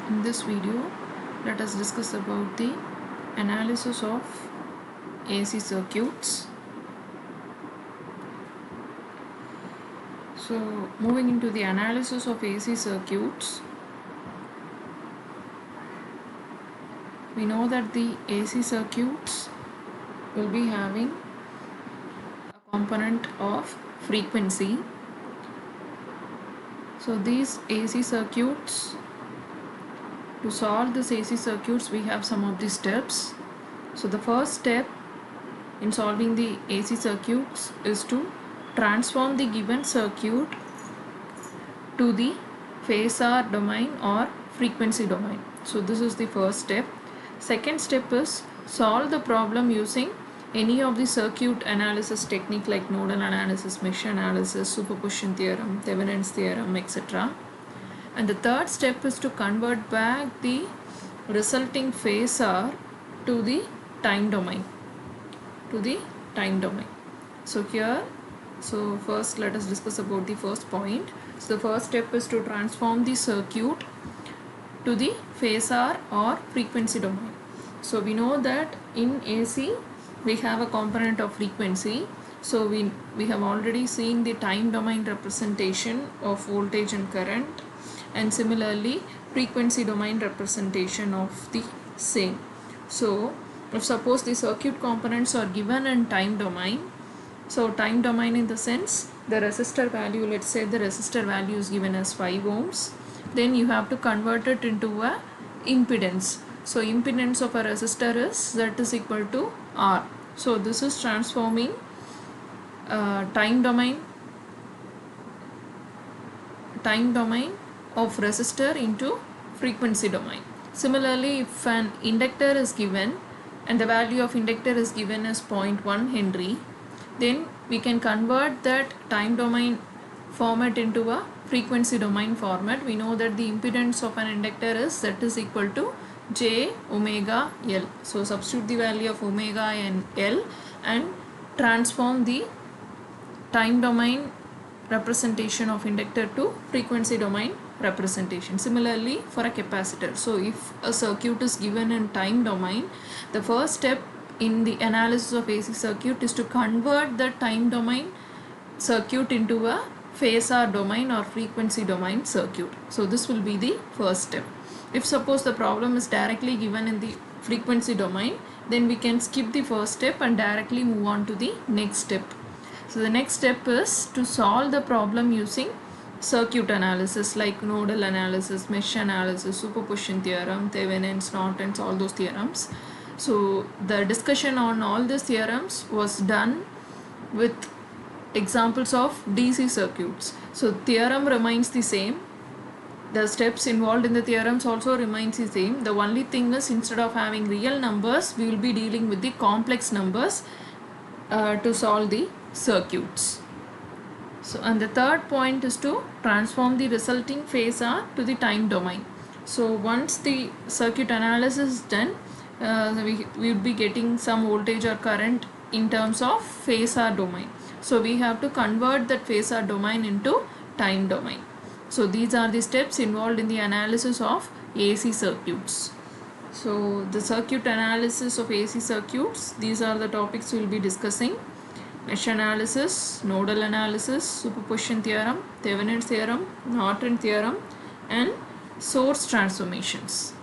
In this video, let us discuss about the analysis of AC circuits. So, moving into the analysis of AC circuits, we know that the AC circuits will be having a component of frequency. So, these AC circuits, to solve this AC circuits, we have some of the steps. So, the first step in solving the AC circuits is to transform the given circuit to the phasor domain or frequency domain. So this is the first step. Second step is solve the problem using any of the circuit analysis technique like nodal analysis, mesh analysis, superposition theorem, Thevenin's theorem, etc. And the third step is to convert back the resulting phasor to the time domain. So first let us discuss about the first point. So the first step is to transform the circuit to the phasor or frequency domain. So we know that in AC we have a component of frequency. So we have already seen the time domain representation of voltage and current, and similarly frequency domain representation of the same. So if suppose the circuit components are given in time domain, so time domain in the sense the resistor value, let's say the resistor value is given as 5 ohms, then you have to convert it into a impedance. So impedance of a resistor is Z is equal to R. So this is transforming time domain of resistor into frequency domain. Similarly, if an inductor is given and the value of inductor is given as 0.1 Henry, then we can convert that time domain format into a frequency domain format. We know that the impedance of an inductor is Z is equal to J omega L. So substitute the value of omega and L and transform the time domain representation of inductor to frequency domain representation. Similarly for a capacitor. So if a circuit is given in time domain, the first step in the analysis of AC circuit is to convert the time domain circuit into a phasor domain or frequency domain circuit. So this will be the first step. If suppose the problem is directly given in the frequency domain, then we can skip the first step and directly move on to the next step. So the next step is to solve the problem using circuit analysis like nodal analysis, mesh analysis, superposition theorem, Thevenin's, Norton's, all those theorems. So the discussion on all these theorems was done with examples of DC circuits. So theorem remains the same. The steps involved in the theorems also remains the same. The only thing is, instead of having real numbers, we will be dealing with the complex numbers to solve the circuits. So, and the third point is to transform the resulting phasor to the time domain. So once the circuit analysis is done, we will be getting some voltage or current in terms of phasor domain. So we have to convert that phasor domain into time domain. So these are the steps involved in the analysis of AC circuits. So the circuit analysis of AC circuits, these are the topics we will be discussing: mesh analysis, nodal analysis, superposition theorem, Thevenin's theorem, Norton theorem, and source transformations.